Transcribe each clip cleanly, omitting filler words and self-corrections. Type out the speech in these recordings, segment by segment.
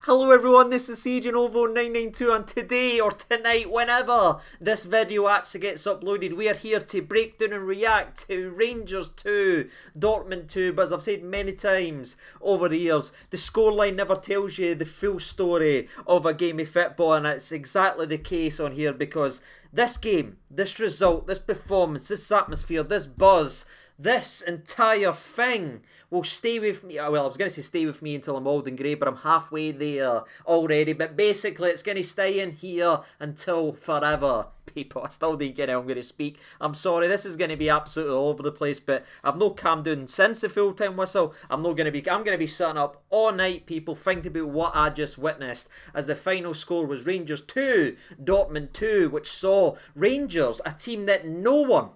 Hello everyone, this is CJNovo992 and today or tonight, whenever this video actually gets uploaded, we are here to break down and react to Rangers 2, Dortmund 2, but as I've said many times over the years, the scoreline never tells you the full story of a game of football, and it's exactly the case on here because this game, this result, this performance, this atmosphere, this buzz, this entire thing will stay with me. Well, I was going to say stay with me until I'm old and grey, but I'm halfway there already. But basically, it's going to stay in here until forever. People, I still didn't get how I'm going to speak. I'm sorry, this is going to be absolutely all over the place, but I've not calmed down since the full-time whistle. I'm going to be sitting up all night, people, thinking about what I just witnessed, as the final score was Rangers 2, Dortmund 2, which saw Rangers, a team that no one,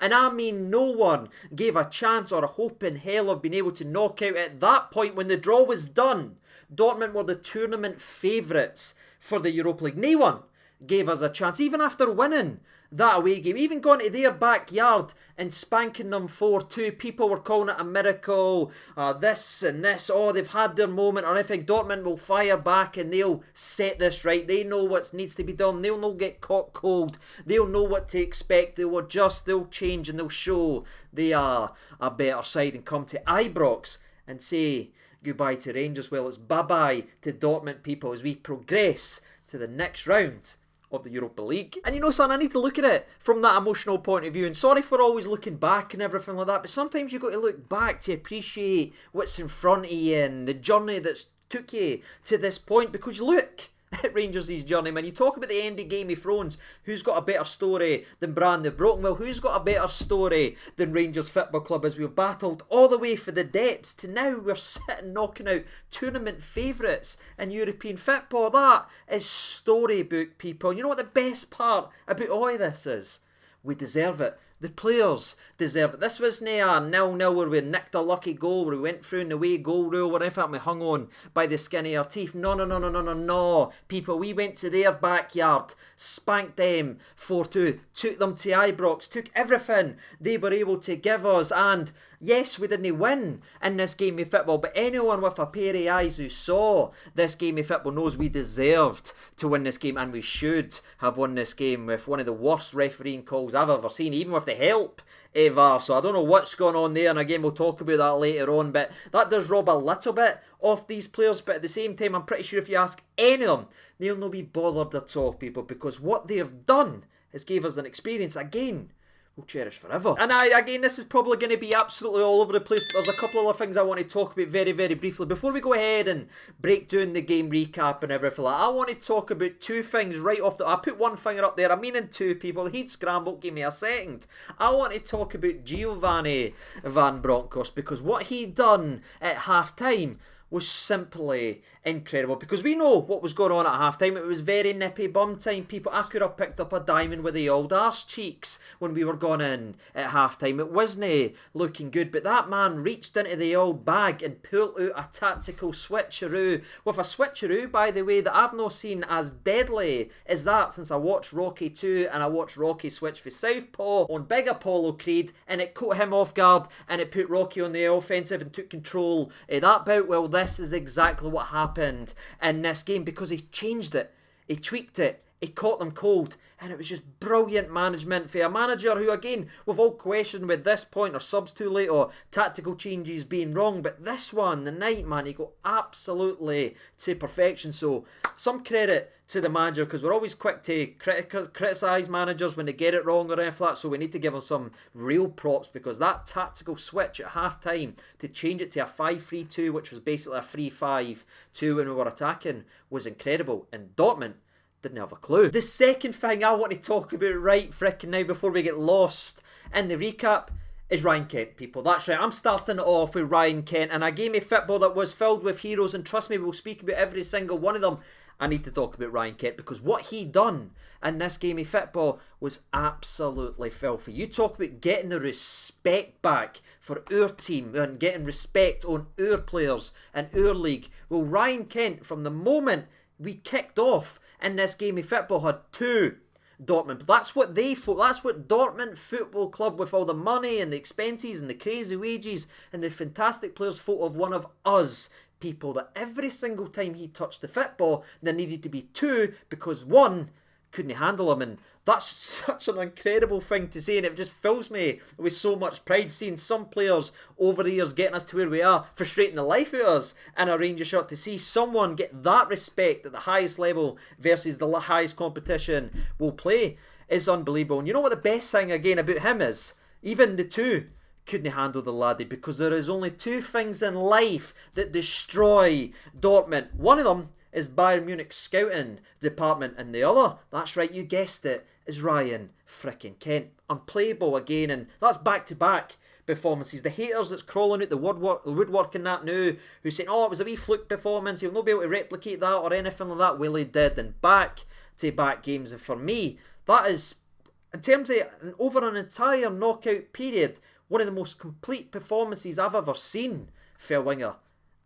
and I mean no one, gave a chance or a hope in hell of being able to knock out at that point when the draw was done. Dortmund were the tournament favourites for the Europa League. No one gave us a chance, even after winning that away game, even going to their backyard and spanking them 4-2. People were calling it a miracle, this and this, oh, they've had their moment or anything. Dortmund will fire back and they'll set this right. They know what needs to be done. They'll not get caught cold. They'll know what to expect. They'll adjust, they'll change, and they'll show they are a better side and come to Ibrox and say goodbye to Rangers. Well, it's bye-bye to Dortmund, people, as we progress to the next round of the Europa League. And you know, son, I need to look at it from that emotional point of view, and sorry for always looking back and everything like that, but sometimes you've got to look back to appreciate what's in front of you and the journey that's took you to this point, because look at Rangers' journey, man. You talk about the end of Game of Thrones, who's got a better story than Bran the Broken? Well, who's got a better story than Rangers Football Club, as we've battled all the way for the depths to now we're sitting knocking out tournament favourites in European football. That is storybook, people. And you know what the best part about all of this is? We deserve it. The players deserve it. This wasn't a 0-0 where we nicked a lucky goal, where we went through in the way goal rule, where in fact we hung on by the skin of our teeth. No. People, we went to their backyard, spanked them 4-2, took them to Ibrox, took everything they were able to give us, and yes, we didn't win in this game of football, but anyone with a pair of eyes who saw this game of football knows we deserved to win this game, and we should have won this game with one of the worst refereeing calls I've ever seen, even with the help of VAR. So I don't know what's going on there, and again we'll talk about that later on, but that does rob a little bit off these players. But at the same time, I'm pretty sure if you ask any of them, they'll not be bothered at all, people, because what they have done has gave us an experience again we'll cherish forever. And again, this is probably going to be absolutely all over the place, but there's a couple of other things I want to talk about very, very briefly before we go ahead and break down the game recap and everything like that. I want to talk about two things right off the... I put one finger up there, I mean in two, people. The heat scrambled, give me a second. I want to talk about Giovanni Van Bronckhorst, because what he done at half-time was simply incredible, because we know what was going on at half-time. It was very nippy bum time, people. I could have picked up a diamond with the old arse cheeks when we were going in at half-time. It wasn't looking good, but that man reached into the old bag and pulled out a tactical switcheroo, with a switcheroo, by the way, that I've not seen as deadly as that since I watched Rocky 2 and I watched Rocky switch for Southpaw on Big Apollo Creed, and it caught him off guard and it put Rocky on the offensive and took control of that bout. Well, this is exactly what happened in this game, because he changed it, he tweaked it, he caught them cold, and it was just brilliant management for a manager who, again, we've all questioned with this point, or subs too late, or tactical changes being wrong, but this one, the night, man, he got absolutely to perfection. So some credit to the manager, because we're always quick to criticise managers when they get it wrong or anything like that, so we need to give them some real props, because that tactical switch at half time to change it to a 5-3-2, which was basically a 3-5-2 when we were attacking, was incredible. And Dortmund didn't have a clue. The second thing I want to talk about right frickin' now before we get lost in the recap is Ryan Kent, people. That's right, I'm starting it off with Ryan Kent, and a game of football that was filled with heroes, and trust me, we'll speak about every single one of them. I need to talk about Ryan Kent, because what he done in this game of football was absolutely filthy. You talk about getting the respect back for our team and getting respect on our players and our league. Well, Ryan Kent, from the moment we kicked off in this game of football, had two Dortmund. That's what they thought. That's what Dortmund Football Club, with all the money and the expenses and the crazy wages and the fantastic players, thought of one of us people, that every single time he touched the football, there needed to be two because one couldn't handle him. And that's such an incredible thing to say, and it just fills me with so much pride seeing some players over the years getting us to where we are, frustrating the life out of us in a Rangers shirt. To see someone get that respect at the highest level versus the highest competition will play is unbelievable. And you know what the best thing again about him is? Even the two couldn't handle the laddie, because there is only two things in life that destroy Dortmund. One of them is Bayern Munich's scouting department, and the other, that's right, you guessed it, is Ryan frickin' Kent. Unplayable again, and that's back-to-back performances. The haters that's crawling out the woodwork in that now, who's saying, oh, it was a wee fluke performance, he'll not be able to replicate that or anything like that. Well, he did, and back-to-back games. And for me, that is, in terms of over an entire knockout period, one of the most complete performances I've ever seen for a winger.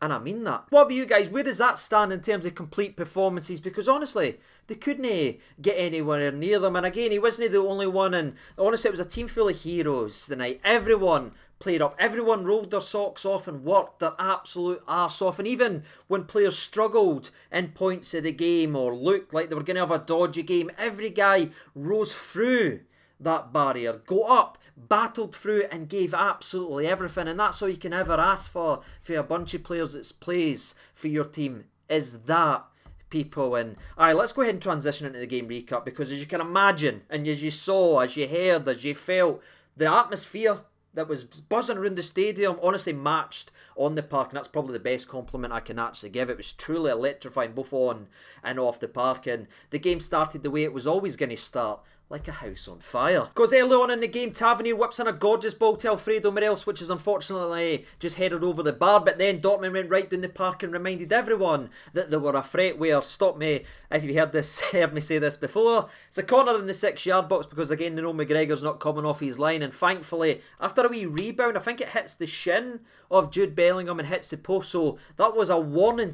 And I mean that. What about you guys? Where does that stand in terms of complete performances? Because honestly, they couldn't get anywhere near them. And again, he wasn't the only one. And honestly, it was a team full of heroes tonight. Everyone played up. Everyone rolled their socks off and worked their absolute arse off. And even when players struggled in points of the game or looked like they were going to have a dodgy game, every guy rose through that barrier, go up, battled through and gave absolutely everything. And that's all you can ever ask for a bunch of players that plays for your team, is that, people. And let's go ahead and transition into the game recap, because as you can imagine, and as you saw, as you heard, as you felt, the atmosphere that was buzzing around the stadium honestly matched on the park, and that's probably the best compliment I can actually give. It was truly electrifying, both on and off the park, and the game started the way it was always going to start, like a house on fire. Because early on in the game, Tavernier whips in a gorgeous ball to Alfredo Morelos, which is unfortunately just headed over the bar. But then Dortmund went right down the park and reminded everyone that they were a threat. Where, stop me if you heard me say this before, it's a corner in the 6-yard box, because again, they know McGregor's not coming off his line. And thankfully, after a wee rebound, I think it hits the shin of Jude Bellingham and hits the post. So that was a warning,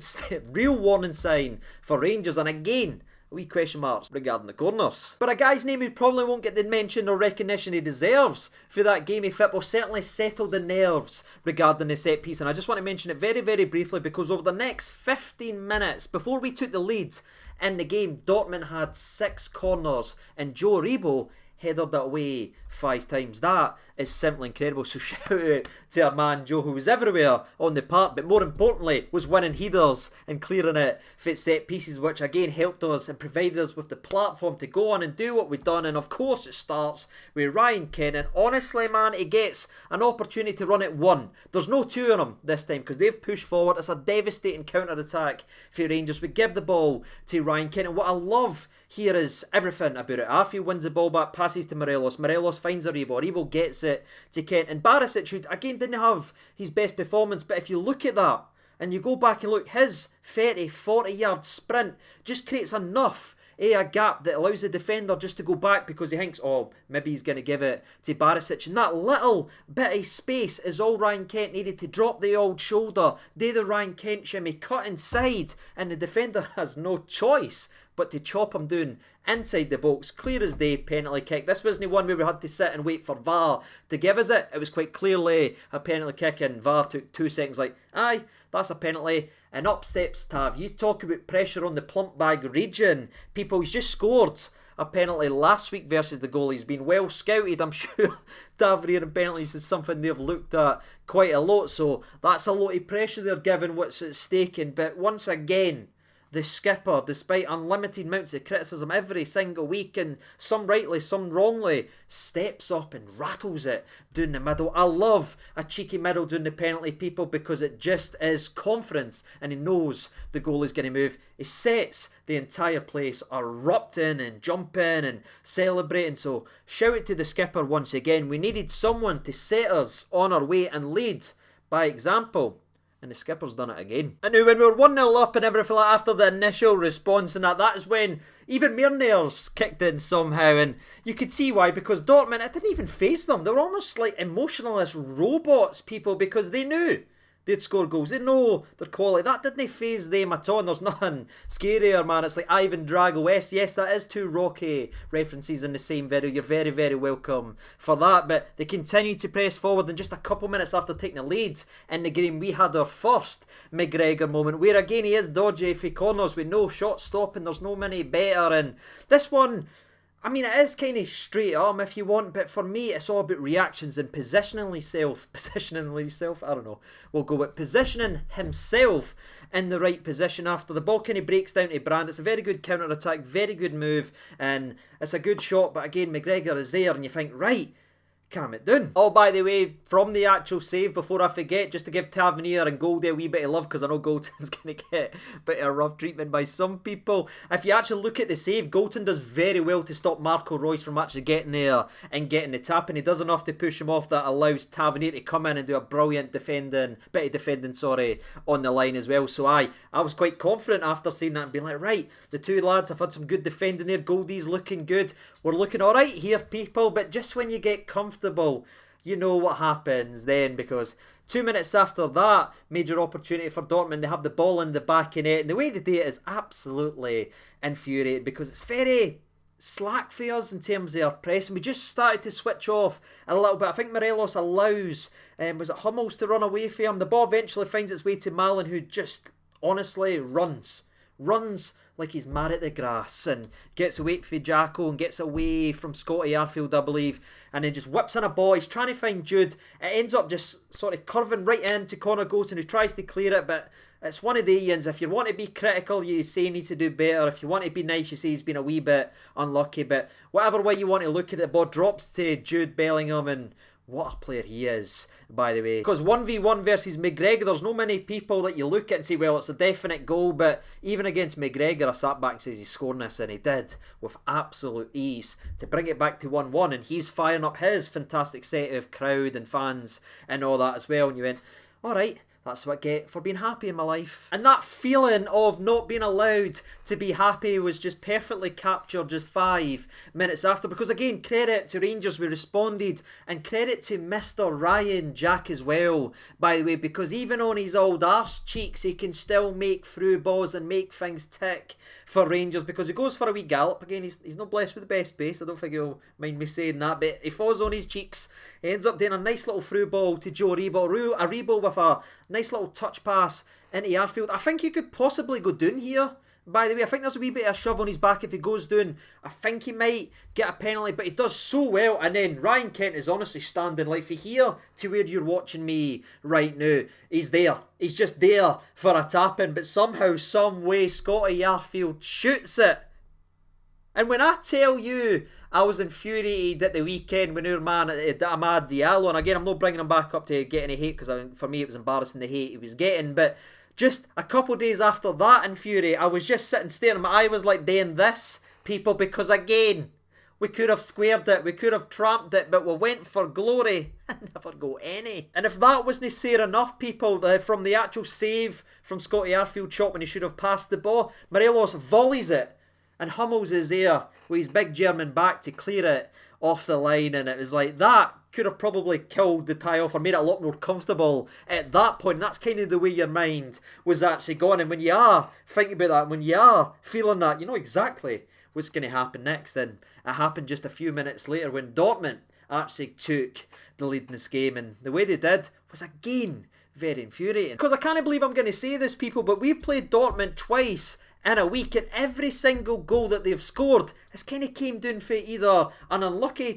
real warning sign for Rangers. And again, wee question marks regarding the corners. But a guy's name who probably won't get the mention or recognition he deserves for that game of football certainly settled the nerves regarding the set piece. And I just want to mention it very, very briefly, because over the next 15 minutes, before we took the lead in the game, Dortmund had 6 corners and Joe Rebo headed that away 5 times. That is simply incredible. So shout out to our man Joe, who was everywhere on the park, but more importantly was winning headers and clearing it for set pieces, which again helped us and provided us with the platform to go on and do what we've done. And of course it starts with Ryan Kent, and honestly, man, he gets an opportunity to run it one. There's no two on him this time, because they've pushed forward. It's a devastating counter-attack for Rangers. We give the ball to Ryan Kent, and what I love here is everything about it. Arfield wins the ball back, passes to Morelos. Morelos finds a Rebo. Rebo gets it to Kent. And Barisic, who again didn't have his best performance, but if you look at that and you go back and look, his 40 yard sprint just creates enough a gap that allows the defender just to go back, because he thinks, oh, maybe he's going to give it to Barisic. And that little bit of space is all Ryan Kent needed to drop the old shoulder, do the Ryan Kent shimmy, cut inside, and the defender has no choice but to chop him down inside the box. Clear as day, penalty kick. This wasn't one where we had to sit and wait for VAR to give us it. It was quite clearly a penalty kick, and VAR took 2 seconds like, aye, that's a penalty. And up steps Tav. You talk about pressure on the plump bag region. People, he's just scored a penalty last week versus the goalie. He's been well scouted. I'm sure Tavernier and penalties is something they've looked at quite a lot. So that's a lot of pressure they're given, what's at stake. But once again, the skipper, despite unlimited amounts of criticism every single week, and some rightly, some wrongly, steps up and rattles it down the middle. I love a cheeky middle down the penalty, people, because it just is confidence, and he knows the goal is going to move. He sets the entire place erupting and jumping and celebrating. So shout out to the skipper once again. We needed someone to set us on our way and lead by example. And the skipper's done it again. And now when we were 1-0 up and everything like after the initial response and that is when even more nerves kicked in somehow. And you could see why, because Dortmund, it didn't even faze them. They were almost like emotionless robots, people, because they knew they'd score goals. They know their quality. That didn't faze them at all. And there's nothing scarier, man. It's like Ivan Drago West. Yes, that is 2 Rocky references in the same video. You're very, very welcome for that. But they continued to press forward, and just a couple minutes after taking the lead in the game, we had our first McGregor moment, where again he is dodgy for corners with no shot stopping. There's no many better. And this one, I mean, it is kind of straight arm if you want, but for me, it's all about reactions and positioning himself, I don't know, we'll go with positioning himself in the right position after the ball kind of breaks down to Brand. It's a very good counter-attack, very good move, and it's a good shot, but again, McGregor is there, and you think, right, calm it down. Oh, by the way, from the actual save, before I forget, just to give Tavernier and Goldie a wee bit of love, because I know Goldton's going to get a bit of rough treatment by some people. If you actually look at the save, Goldton does very well to stop Marco Reus from actually getting there and getting the tap, and he does enough to push him off that allows Tavernier to come in and do a brilliant defending on the line as well. So I was quite confident after seeing that and being like, right, the two lads have had some good defending there. Goldie's looking good. We're looking alright here, people, but just when you get comfortable, you know what happens then, because 2 minutes after that major opportunity for Dortmund, they have the ball in the back of net, and the way they do it is absolutely infuriating because it's very slack for us in terms of our pressing. We just started to switch off a little bit. I think Morelos allows, was it Hummels to run away from him? The ball eventually finds its way to Malin, who just honestly runs like he's mad at the grass and gets away from Jacko and gets away from Scotty Arfield, I believe, and then just whips in a ball. He's trying to find Jude. It ends up just sort of curving right into Connor Goldson, who tries to clear it, but it's one of the Ians. If you want to be critical, you say he needs to do better. If you want to be nice, you say he's been a wee bit unlucky. But whatever way you want to look at it, the ball drops to Jude Bellingham, and what a player he is, by the way. Because 1v1 versus McGregor, there's no many people that you look at and say, well, it's a definite goal. But even against McGregor, I sat back and says he's scoring this, and he did with absolute ease to bring it back to 1-1. And he's firing up his fantastic set of crowd and fans and all that as well. And you went, all right, that's what I get for being happy in my life. And that feeling of not being allowed to be happy was just perfectly captured just 5 minutes after. Because again, credit to Rangers, we responded, and credit to Mr. Ryan Jack as well, by the way, because even on his old arse cheeks, he can still make through balls and make things tick for Rangers, because he goes for a wee gallop. Again, he's not blessed with the best pace, I don't think he'll mind me saying that, but he falls on his cheeks. He ends up doing a nice little through ball to Joe Aribo with a nice little touch pass into Arfield. I think he could possibly go down here, by the way. I think there's a wee bit of a shove on his back if he goes down. I think he might get a penalty, but he does so well. And then Ryan Kent is honestly standing like from here to where you're watching me right now. He's there. He's just there for a tap-in, but somehow, some way, Scotty Arfield shoots it. And when I tell you I was infuriated at the weekend when our man Amad Diallo, and again, I'm not bringing him back up to get any hate, because for me it was embarrassing the hate he was getting, but just a couple of days after that infuriate, I was just sitting staring. My eye was like doing this, people, because again, we could have squared it, we could have tramped it, but we went for glory and never got any. And if that wasn't fair enough, people, from the actual save from Scotty Arfield shot when he should have passed the ball, Morelos volleys it, and Hummels is there with his big German back to clear it off the line, and it was like, that could have probably killed the tie off or made it a lot more comfortable at that point. And that's kind of the way your mind was actually going. And when you are thinking about that, when you are feeling that, you know exactly what's going to happen next. And it happened just a few minutes later when Dortmund actually took the lead in this game, and the way they did was again very infuriating. Because I can't believe I'm going to say this, people, but we've played Dortmund twice in a week, and every single goal that they've scored has kind of came down for either an unlucky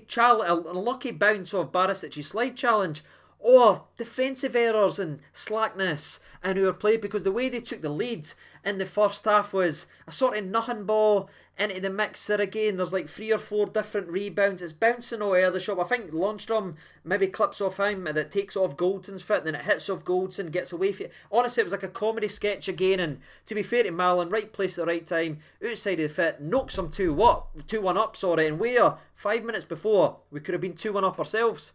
bounce of Barisic's slide challenge, or defensive errors and slackness in our play, because the way they took the lead in the first half was a sort of nothing ball into the mixer again. There's like 3 or 4 different rebounds. It's bouncing all over the shop. I think Lundstrom maybe clips off him, that takes off Goldson's foot, and then it hits off Goldson, gets away from it. Honestly, it was like a comedy sketch again, and to be fair to Malin, right place at the right time, outside of the fit, knocks him 2-1 up, and where 5 minutes before we could have been 2-1 up ourselves,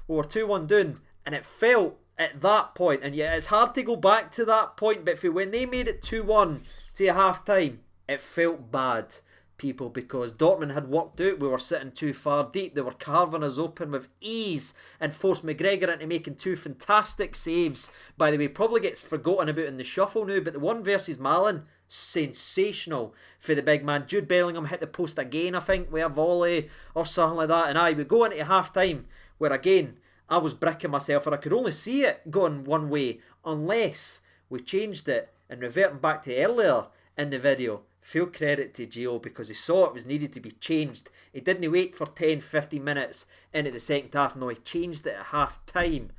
we were 2-1 down, and it felt at that point, and yeah, it's hard to go back to that point, but when they made it 2-1 to half time, it felt bad. people, because Dortmund had worked out we were sitting too far deep. They were carving us open with ease and forced McGregor into making 2 fantastic saves. By the way, probably gets forgotten about in the shuffle now, but the one versus Malin, sensational for the big man. Jude Bellingham hit the post again, I think, with a volley or something like that. And we go into half time where again I was bricking myself, and I could only see it going one way unless we changed it. And reverting back to earlier in the video, full credit to Gio, because he saw it was needed to be changed. He didn't wait for 10-15 minutes into the second half. No, he changed it at half time,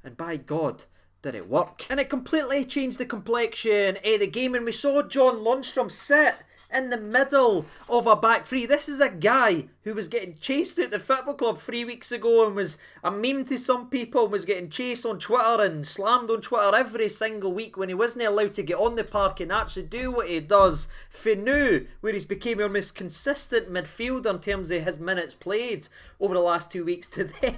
and by God, did it work. And it completely changed the complexion of the game, and we saw John Lundstrom sit in the middle of a back three. This is a guy who was getting chased out the football club 3 weeks ago and was a meme to some people, was getting chased on Twitter and slammed on Twitter every single week when he wasn't allowed to get on the park and actually do what he does for now, where he's became our most consistent midfielder in terms of his minutes played over the last 2 weeks, to then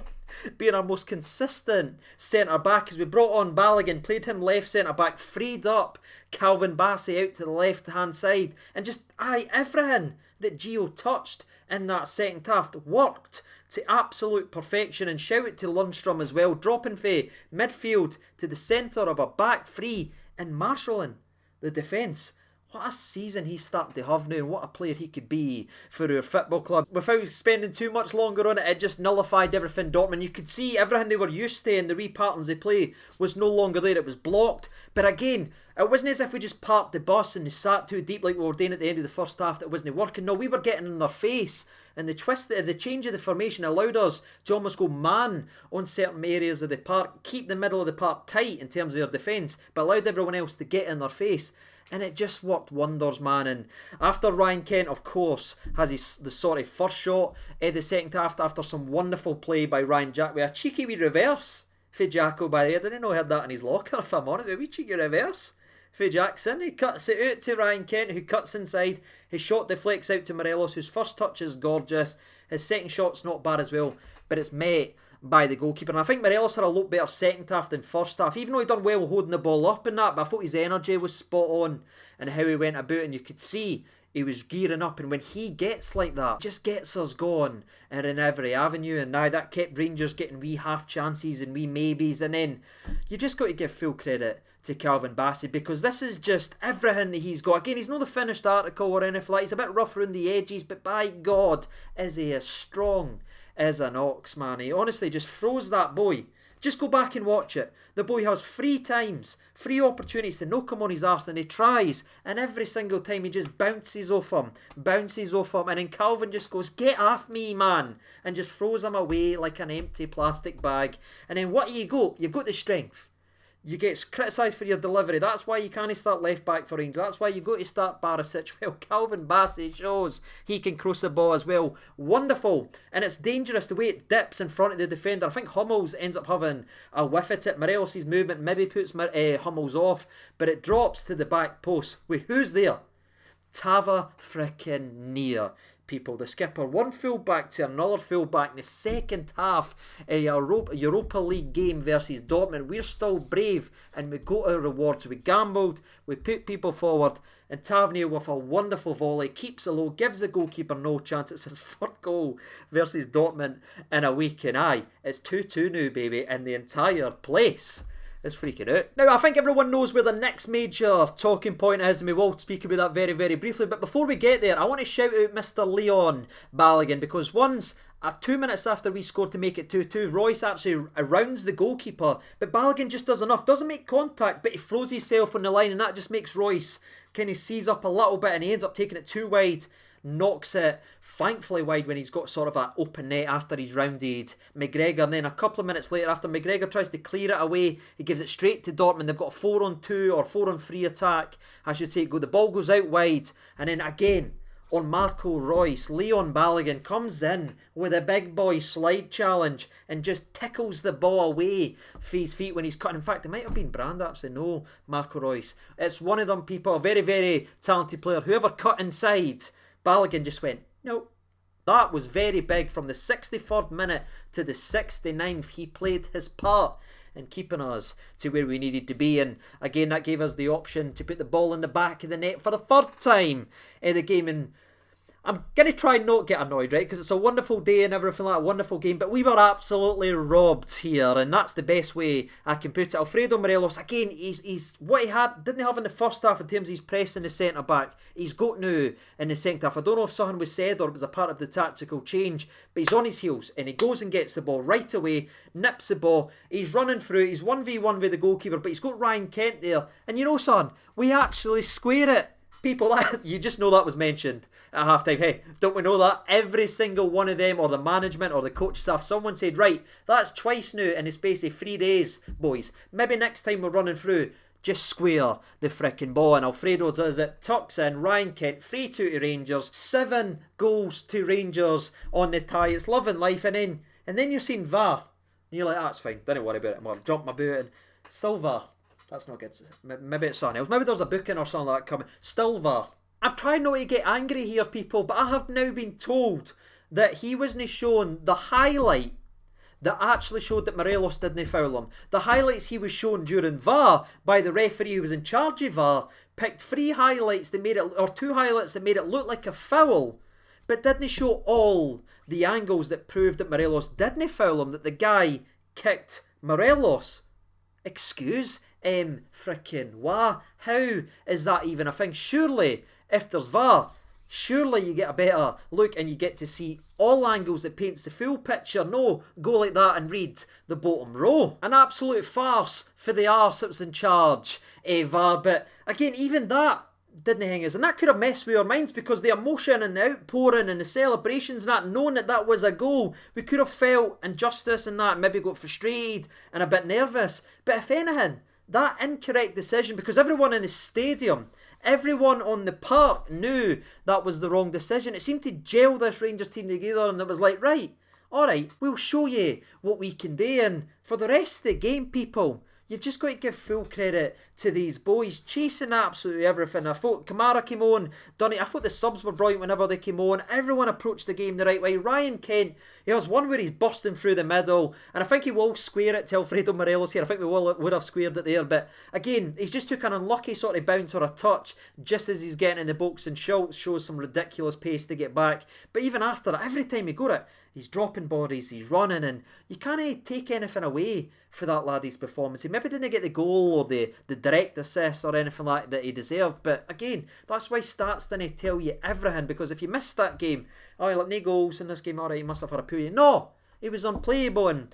being our most consistent centre back as we brought on Balogun, played him left centre back, freed up Calvin Bassey out to the left hand side, and just everything that Gio touched in that second half worked to absolute perfection. And shout out to Lundstrom as well, dropping from midfield to the centre of a back three and marshalling the defence. What a season he's starting to have now, and what a player he could be for our football club. Without spending too much longer on it, it just nullified everything Dortmund. You could see everything they were used to in the wee patterns they play was no longer there. It was blocked. But again, it wasn't as if we just parked the bus and sat too deep like we were doing at the end of the first half that wasn't working. No, we were getting in their face. And the change of the formation allowed us to almost go man on certain areas of the park, keep the middle of the park tight in terms of their defence, but allowed everyone else to get in their face. And it just worked wonders, man. And after Ryan Kent, of course, has the sort of first shot of the second half after some wonderful play by Ryan Jack with a cheeky wee reverse for Jacko, by the way. I didn't know he had that in his locker, if I'm honest. A wee cheeky reverse for Jackson. He cuts it out to Ryan Kent, who cuts inside. His shot deflects out to Morelos, whose first touch is gorgeous. His second shot's not bad as well, but it's met by the goalkeeper. And I think Morelos had a lot better second half than first half, even though he done well holding the ball up and that, but I thought his energy was spot on and how he went about, and you could see he was gearing up. And when he gets like that, it just gets us going and in every avenue. And now that kept Rangers getting wee half chances and wee maybes. And then you just got to give full credit to Calvin Bassey, because this is just everything that he's got. Again, he's not the finished article or anything like that. He's a bit rough around the edges, but by God, is he as strong as an ox, man. He honestly just throws that boy. Just go back and watch it. The boy has 3 times, 3 opportunities to knock him on his arse, and he tries, and every single time he just bounces off him, and then Calvin just goes, "Get off me, man," and just throws him away like an empty plastic bag. And then what you got? You've got the strength. You get criticised for your delivery. That's why you can't start left back for Rangers. That's why you've got to start Barisic. Well, Calvin Bassey shows he can cross the ball as well. Wonderful. And it's dangerous the way it dips in front of the defender. I think Hummels ends up having a whiff at it. Morelos' movement maybe puts Hummels off, but it drops to the back post. Wait, who's there? Tava frickin' Near. People, the skipper, one full-back to another full-back in the second half of a Europa League game versus Dortmund. We're still brave and we got our rewards. We gambled, we put people forward, and Tavernier with a wonderful volley keeps it low, gives the goalkeeper no chance. It's his third goal versus Dortmund in a week, and it's 2-2 now, baby, in the entire place. It's freaking out. Now, I think everyone knows where the next major talking point is, and we will speak about that very, very briefly. But before we get there, I want to shout out Mr. Leon Balogun, because once, 2 minutes after we scored to make it 2-2, Royce actually rounds the goalkeeper, but Balogun just does enough. Doesn't make contact, but he throws himself on the line, and that just makes Royce kind of seize up a little bit, and he ends up taking it too wide. Knocks it thankfully wide when he's got sort of an open net after he's rounded McGregor. And then a couple of minutes later, after McGregor tries to clear it away, he gives it straight to Dortmund. They've got a 4-on-2 or 4-on-3 attack, I should say. The ball goes out wide, and then again on Marco Reus, Leon Balogun comes in with a big boy slide challenge and just tickles the ball away for his feet when he's cutting. In fact, it might have been Brand actually, no, Marco Reus. It's one of them people, a very, very talented player. Whoever cut inside, Balogun just went, nope. That was very big. From the 63rd minute to the 69th, he played his part in keeping us to where we needed to be. And again, that gave us the option to put the ball in the back of the net for the 3rd time in the game. And I'm going to try and not get annoyed, right? Because it's a wonderful day and everything like that, a wonderful game. But we were absolutely robbed here. And that's the best way I can put it. Alfredo Morelos, again, he's what he didn't have in the first half in terms of his pressing the centre-back. He's got now in the second half. I don't know if something was said or it was a part of the tactical change. But he's on his heels. And he goes and gets the ball right away. Nips the ball. He's running through. He's 1v1 with the goalkeeper. But he's got Ryan Kent there. And you know, son, we actually square it. People, you just know that was mentioned at halftime. Hey, don't we know that? Every single one of them, or the management, or the coach staff, someone said, right, that's twice now in the space of 3 days, boys. Maybe next time we're running through, just square the frickin' ball. And Alfredo does it, tucks in, Ryan Kent, 3-2 to Rangers, 7 goals to Rangers on the tie. It's love and life. And then you're seeing VAR, and you're like, that's fine, don't worry about it, I'm going to jump my boot and still VAR. That's not good. Maybe it's something else. Maybe there's a booking or something like that coming. Still VAR. I'm trying not to get angry here, people, but I have now been told that he wasn't shown the highlight that actually showed that Morelos didn't foul him. The highlights he was shown during VAR by the referee who was in charge of VAR picked 3 highlights that made it, or 2 highlights that made it look like a foul, but didn't show all the angles that proved that Morelos didn't foul him, that the guy kicked Morelos. Excuse? Frickin' why? How is that even a thing? Surely, if there's VAR, surely you get a better look and you get to see all angles that paints the full picture. No, go like that and read the bottom row. An absolute farce for the arse that was in charge of VAR. But again, even that didn't hang us. And that could have messed with our minds because the emotion and the outpouring and the celebrations and that, knowing that that was a goal, we could have felt injustice and that, and maybe got frustrated and a bit nervous. But if anything, that incorrect decision, because everyone in the stadium, everyone on the park knew that was the wrong decision. It seemed to gel this Rangers team together, and it was like, right, alright, we'll show you what we can do. And for the rest of the game, people, you've just got to give full credit to these boys, chasing absolutely everything. I thought Kamara came on, done it. I thought the subs were brilliant whenever they came on. Everyone approached the game the right way. Ryan Kent, he has one where he's busting through the middle, and I think he will square it to Alfredo Morelos here. I think we would have squared it there, but again, he's just took an unlucky sort of bounce or a touch just as he's getting in the box, and Schultz shows some ridiculous pace to get back. But even after that, every time he got it, he's dropping bodies, he's running, and you can't take anything away for that laddie's performance. He maybe didn't get the goal or the direct assist or anything like that he deserved, but again, that's why stats didn't tell you everything, because if you missed that game, oh, like no goals in this game, alright, he must have had a poor year. No! He was unplayable, and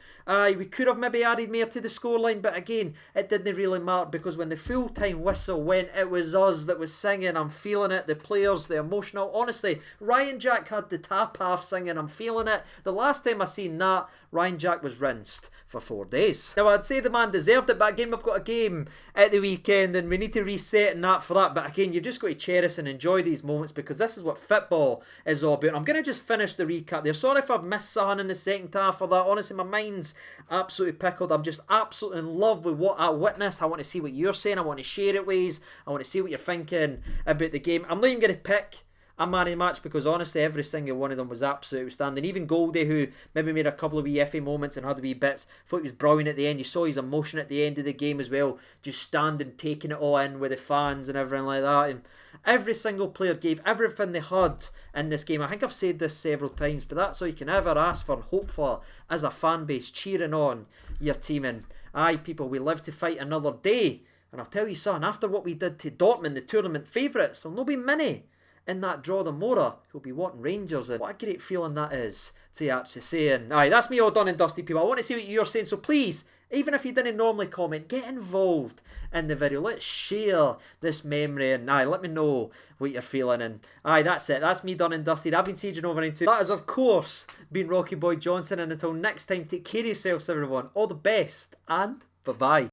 we could have maybe added more to the scoreline, but again, it didn't really matter, because when the full-time whistle went, it was us that was singing. I'm feeling it, the players, the emotional. Honestly, Ryan Jack had the tap half singing, I'm feeling it. The last time I seen that, Ryan Jack was rinsed for 4 days. Now, I'd say the man deserved it, but again, we've got a game at the weekend, and we need to reset and that for that. But again, you've just got to cherish and enjoy these moments, because this is what football is all about. I'm going to just finish the recap there. Sorry if I've missed something in the second half for that. Honestly, my mind's absolutely pickled. I'm just absolutely in love with what I witnessed. I want to see what you're saying. I want to share it ways. I want to see what you're thinking about the game. I'm not even going to pick a man of the match, because honestly, every single one of them was absolutely outstanding. Even Goldie, who maybe made a couple of wee iffy moments and had wee bits, thought he was brilliant at the end. You saw his emotion at the end of the game as well, just standing, taking it all in with the fans and everything like that. And every single player gave everything they had in this game. I think I've said this several times, but that's all you can ever ask for and hope for as a fan base, cheering on your team. And aye, people, we live to fight another day. And I'll tell you something, after what we did to Dortmund, the tournament favourites, there'll no be many in that draw the Mora who'll be wanting Rangers in. What a great feeling that is to actually say. And aye, that's me all done and dusty, people. I want to see what you're saying, so please, even if you didn't normally comment, get involved in the video. Let's share this memory, and aye, let me know what you're feeling. And aye, that's it. That's me done and dusted. I've been Sieging over into. That has, of course, been Rocky Boy Johnson. And until next time, take care of yourselves, everyone. All the best, and bye-bye.